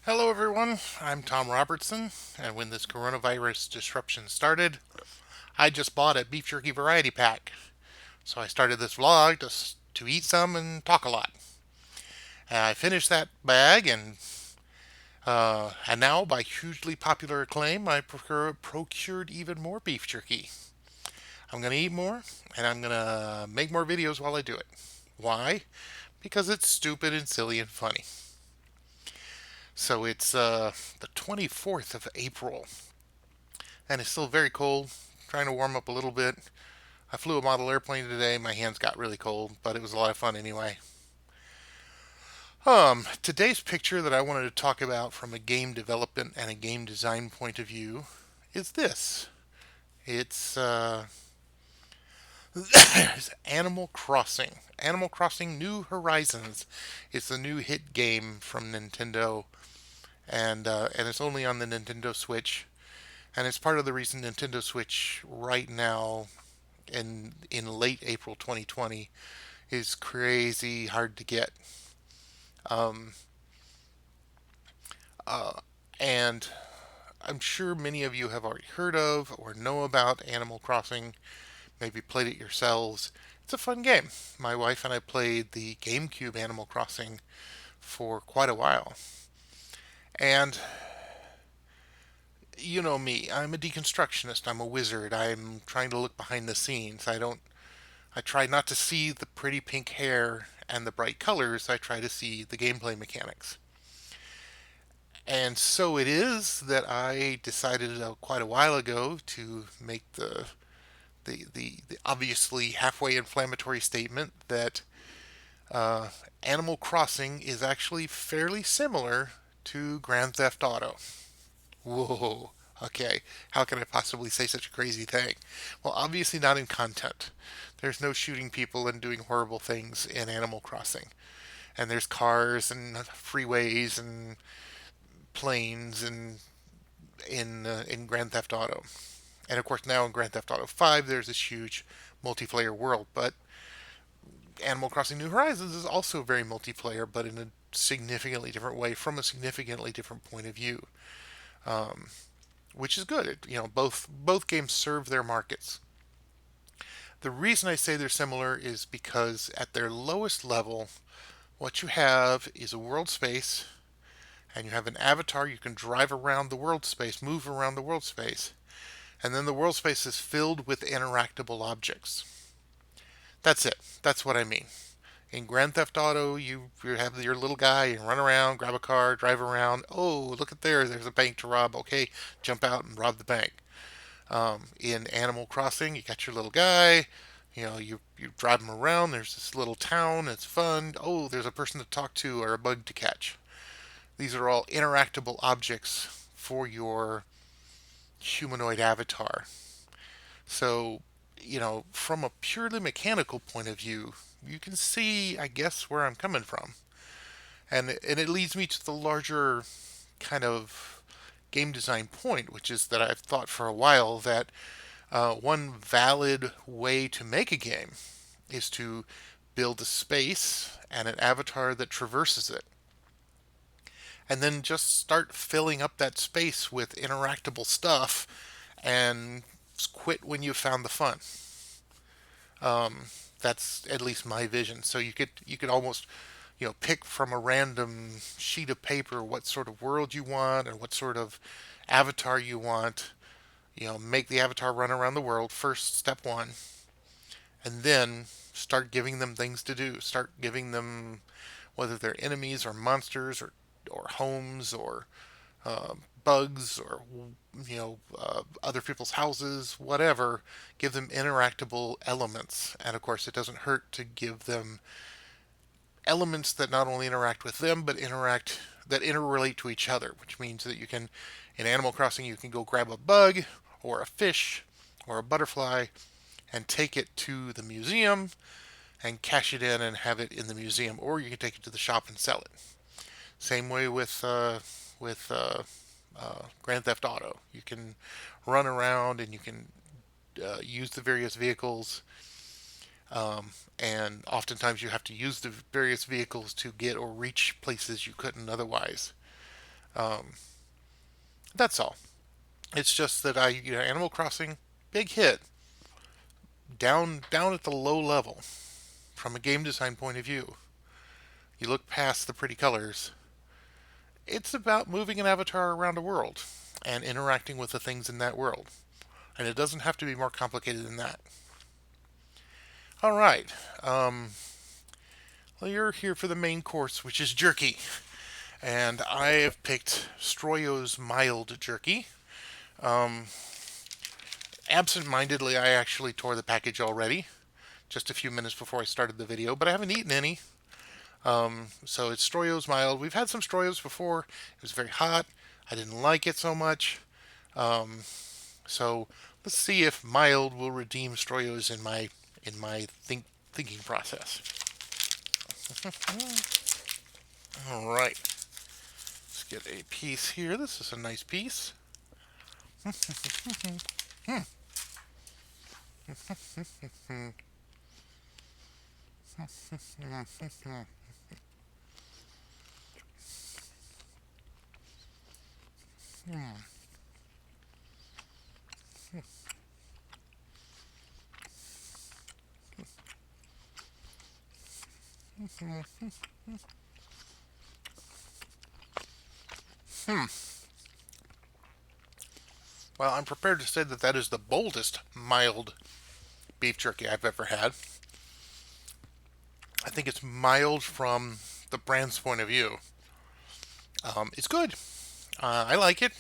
Hello, everyone. I'm Thom Robertson, and when this coronavirus disruption started, I just bought a beef jerky variety pack. So I started this vlog to eat some and talk a lot. And I finished that bag, and now, by hugely popular acclaim, I procured even more beef jerky. I'm going to eat more, and I'm going to make more videos while I do it. Why? Because it's stupid and silly and funny. So it's the 24th of April, and it's still very cold. Trying to warm up a little bit. I flew a model airplane today. My hands got really cold, but it was a lot of fun anyway. Today's picture that I wanted to talk about from a game development and a game design point of view is this. It's Animal Crossing. Animal Crossing New Horizons. It's a new hit game from Nintendo, and it's only on the Nintendo Switch. And it's part of the reason Nintendo Switch right now in late April 2020 is crazy hard to get. Um, and I'm sure many of you have already heard of or know about Animal Crossing, maybe played it yourselves. It's a fun game. My wife and I played the GameCube Animal Crossing for quite a while. And you know me, I'm a deconstructionist. I'm a wizard. I'm trying to look behind the scenes. I try not to see the pretty pink hair and the bright colors. I try to see the gameplay mechanics. And so it is that I decided quite a while ago to make the obviously halfway inflammatory statement that uh, Animal Crossing is actually fairly similar to Grand Theft Auto. Whoa. Okay, how can I possibly say such a crazy thing? Well, obviously not in content. There's no shooting people and doing horrible things in Animal Crossing. And there's cars and freeways and planes and in Grand Theft Auto. And of course, now in Grand Theft Auto 5, there's this huge multiplayer world. But Animal Crossing New Horizons is also very multiplayer, but in a significantly different way from a significantly different point of view, um, which is good. Both games serve their markets. The reason I say they're similar is because at their lowest level, what you have is a world space, and you have an avatar. You can drive around the world space, move around the world space, and then the world space is filled with interactable objects. That's it. That's what I mean. In Grand Theft Auto, you have your little guy and run around, grab a car, drive around. Oh, look at there! There's a bank to rob. Okay, jump out and rob the bank. In Animal Crossing, you got your little guy. You drive him around. There's this little town. It's fun. Oh, there's a person to talk to or a bug to catch. These are all interactable objects for your humanoid avatar. So, from a purely mechanical point of view, you can see, I guess, where I'm coming from. And it leads me to the larger kind of game design point, which is that I've thought for a while that one valid way to make a game is to build a space and an avatar that traverses it, and then just start filling up that space with interactable stuff and quit when you've found the fun. Um, that's at least my vision. So you could almost pick from a random sheet of paper what sort of world you want and what sort of avatar you want. Make the avatar run around the world first, step one, and then start giving them things to do. Start giving them whether they're enemies or monsters or homes or bugs or other people's houses, whatever. Give them interactable elements, and of course, it doesn't hurt to give them elements that not only interact with them but interact that interrelate to each other, which means that in Animal Crossing, you can go grab a bug or a fish or a butterfly and take it to the museum and cash it in and have it in the museum, or you can take it to the shop and sell it. Same way with Grand Theft Auto. You can run around and you can use the various vehicles, and oftentimes you have to use the various vehicles to get or reach places you couldn't otherwise. Um, that's all. It's just that Animal Crossing, big hit, down at the low level from a game design point of view. You look past the pretty colors. It's about moving an avatar around a world and interacting with the things in that world. And it doesn't have to be more complicated than that. All right. Um, well, you're here for the main course, which is jerky. And I have picked Stroyo's mild jerky. Um, Absent-mindedly, I actually tore the package already, just a few minutes before I started the video, but I haven't eaten any. So it's Stroyo's mild. We've had some Stroyos before. It was very hot. I didn't like it so much. Um, so let's see if mild will redeem Stroyos in my thinking process. All right. Let's get a piece here. This is a nice piece. Hmm. Well, I'm prepared to say that that is the boldest mild beef jerky I've ever had. I think it's mild from the brand's point of view. It's good. I like it.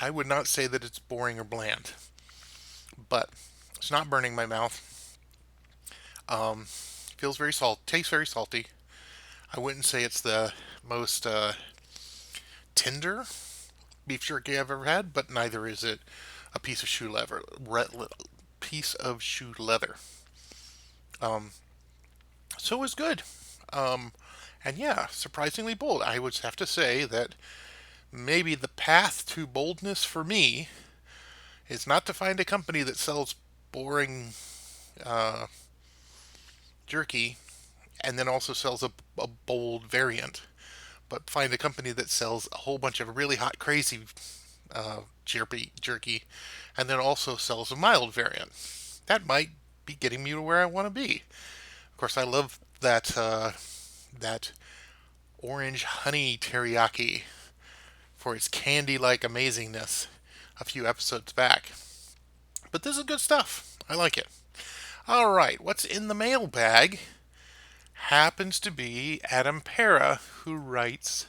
I would not say that it's boring or bland, but it's not burning my mouth. Feels very salt, tastes very salty. I wouldn't say it's the most tender beef jerky I've ever had, but neither is it a piece of shoe leather. Piece of shoe leather. Um, so it's good. Um, and yeah, surprisingly bold. I would have to say that maybe the path to boldness for me is not to find a company that sells boring uh, jerky and then also sells a bold variant, but find a company that sells a whole bunch of really hot, crazy jerky, and then also sells a mild variant. That might be getting me to where I want to be. Of course, I love that orange honey teriyaki for its candy-like amazingness a few episodes back. But this is good stuff. I like it. All right, what's in the mailbag happens to be Adam Para, who writes,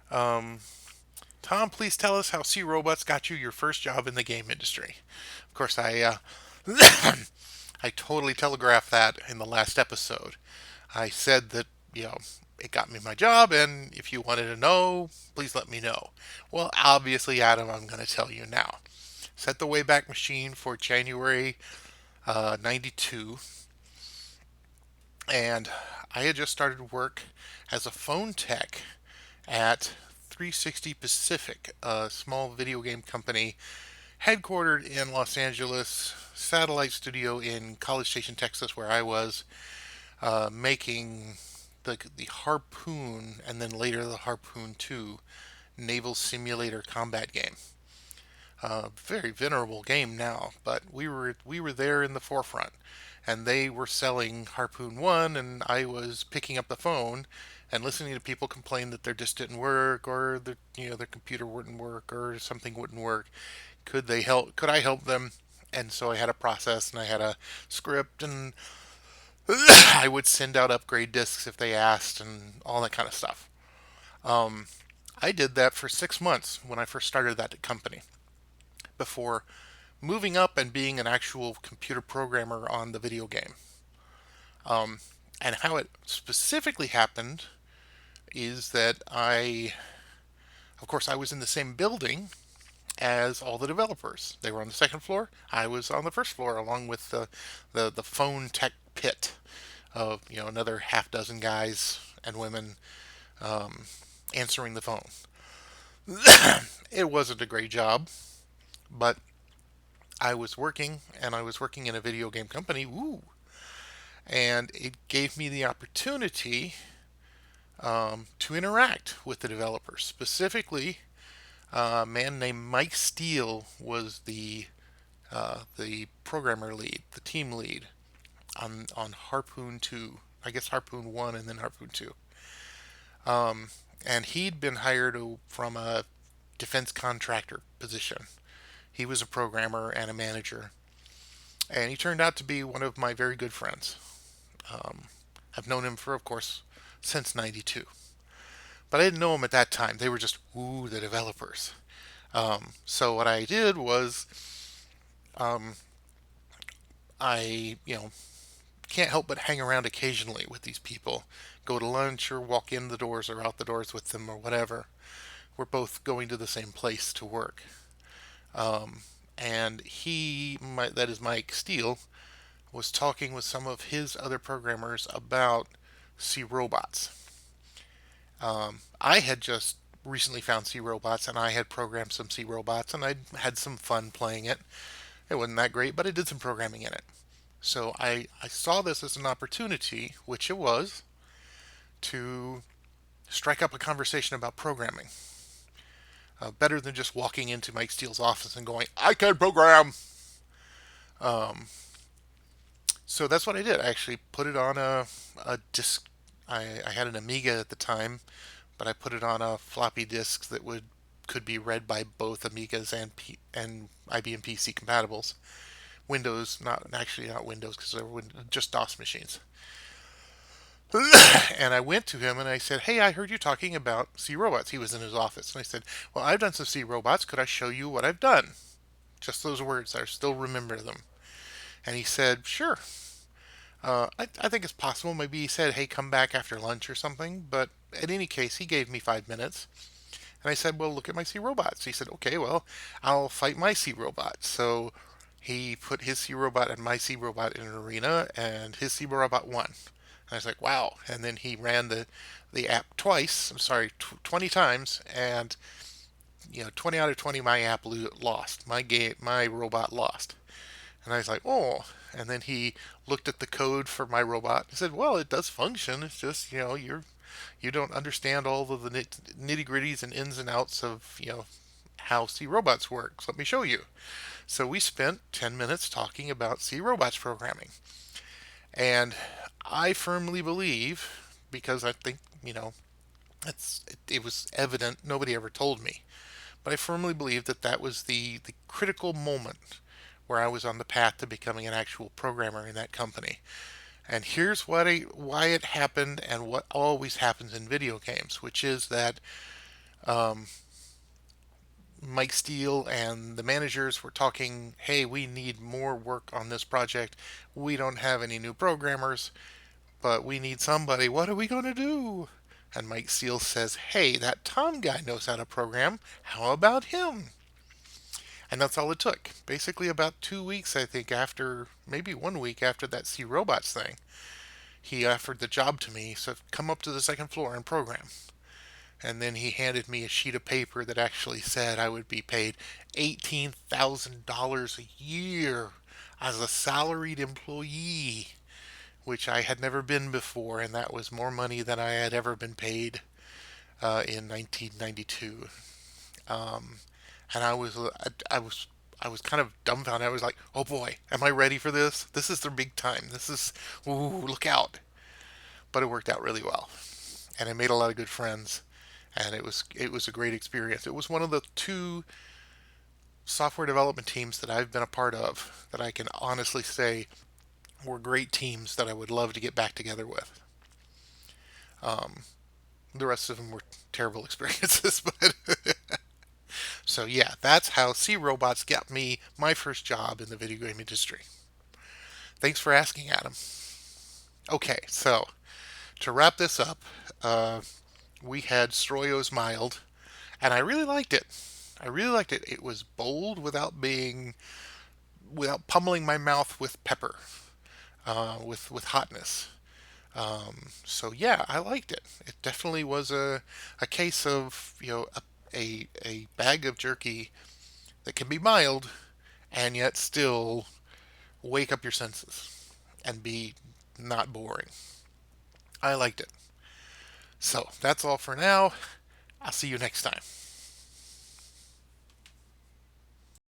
um, Tom, please tell us how C Robots got you your first job in the game industry. Of course, I totally telegraphed that in the last episode. I said that, it got me my job, and if you wanted to know, please let me know. Well, obviously, Adam, I'm going to tell you now. Set the Wayback Machine for January 92, and I had just started work as a phone tech at 360 Pacific, a small video game company headquartered in Los Angeles, satellite studio in College Station, Texas, where I was making the Harpoon and then later the Harpoon 2 naval simulator combat game. Very venerable game now, but we were there in the forefront, and they were selling Harpoon 1, and I was picking up the phone and listening to people complain that their disc didn't work, or their computer wouldn't work, or something wouldn't work. Could I help them? And so I had a process, and I had a script, and I would send out upgrade discs if they asked, and all that kind of stuff. Um, I did that for 6 months when I first started that company before moving up and being an actual computer programmer on the video game. Um, and how it specifically happened is that of course, I was in the same building as all the developers. They were on the second floor. I was on the first floor, along with the phone tech pit of another half dozen guys and women um, answering the phone. It wasn't a great job, but I was working, and I was working in a video game company. Woo! And it gave me the opportunity to interact with the developers. Specifically, a man named Mike Steele was the programmer lead, the team lead on Harpoon 2. I guess Harpoon 1 and then Harpoon 2. Um, and he'd been hired from a defense contractor position. He was a programmer and a manager, and he turned out to be one of my very good friends. Um, I've known him for, of course, since '92, but I didn't know him at that time. They were just the developers. So what I did was, um, I can't help but hang around occasionally with these people, go to lunch or walk in the doors or out the doors with them or whatever. We're both going to the same place to work. Um, and that is Mike Steele, was talking with some of his other programmers about C robots. I had just recently found C robots and I had programmed some C robots and I had some fun playing it. It wasn't that great, but I did some programming in it. So I saw this as an opportunity, which it was, to strike up a conversation about programming. Better than just walking into Mike Steele's office and going, I can program. Um, so that's what I did. I actually put it on a disk. I had an Amiga at the time, but I put it on a floppy disk that could be read by both Amigas and IBM PC compatibles. Windows, not Windows because they were just DOS machines. And I went to him and I said, "Hey, I heard you talking about C robots." He was in his office, and I said, "Well, I've done some C robots. Could I show you what I've done?" Just those words. I still remember them. And he said, "Sure." I think it's possible. Maybe he said, "Hey, come back after lunch or something." But in any case, he gave me 5 minutes. And I said, "Well, look at my C robots." He said, "Okay, well, I'll fight my C robot." So he put his C robot and my C robot in an arena, and his C robot won. I was like, wow. And then he ran the app twice. I'm sorry, 20 times, and 20 out of 20, my app lost. My robot lost. And I was like, oh. And then he looked at the code for my robot. He said, well, it does function. It's just you don't understand all of the nitty gritties and ins and outs of how C robots work. So let me show you. So we spent 10 minutes talking about C robots programming. And I firmly believe, because I think, it was evident, nobody ever told me, but I firmly believe that that was the critical moment where I was on the path to becoming an actual programmer in that company. And here's why it happened and what always happens in video games, which is that um, Mike Steele and the managers were talking, hey, we need more work on this project. We don't have any new programmers, but we need somebody. What are we going to do? And Mike Steele says, hey, that Tom guy knows how to program. How about him? And that's all it took. Basically, about 2 weeks, I think, after, maybe 1 week after that C Robots thing, he offered the job to me. So come up to the second floor and program. And then he handed me a sheet of paper that actually said I would be paid $18,000 a year as a salaried employee, which I had never been before, and that was more money than I had ever been paid in 1992. Um, and I was kind of dumbfounded. I was like, "Oh boy, am I ready for this? This is the big time. This is look out!" But it worked out really well, and I made a lot of good friends, and it was a great experience. It was one of the two software development teams that I've been a part of that I can honestly say were great teams that I would love to get back together with. Um, the rest of them were terrible experiences, but so yeah, that's how C Robots got me my first job in the video game industry. Thanks for asking, Adam. Okay, so to wrap this up, uh, we had Stroyo's Mild, and I really liked it. I really liked it. It was bold without pummeling my mouth with pepper, with hotness. So yeah, I liked it. It definitely was a case of a bag of jerky that can be mild and yet still wake up your senses and be not boring. I liked it. So that's all for now. I'll see you next time.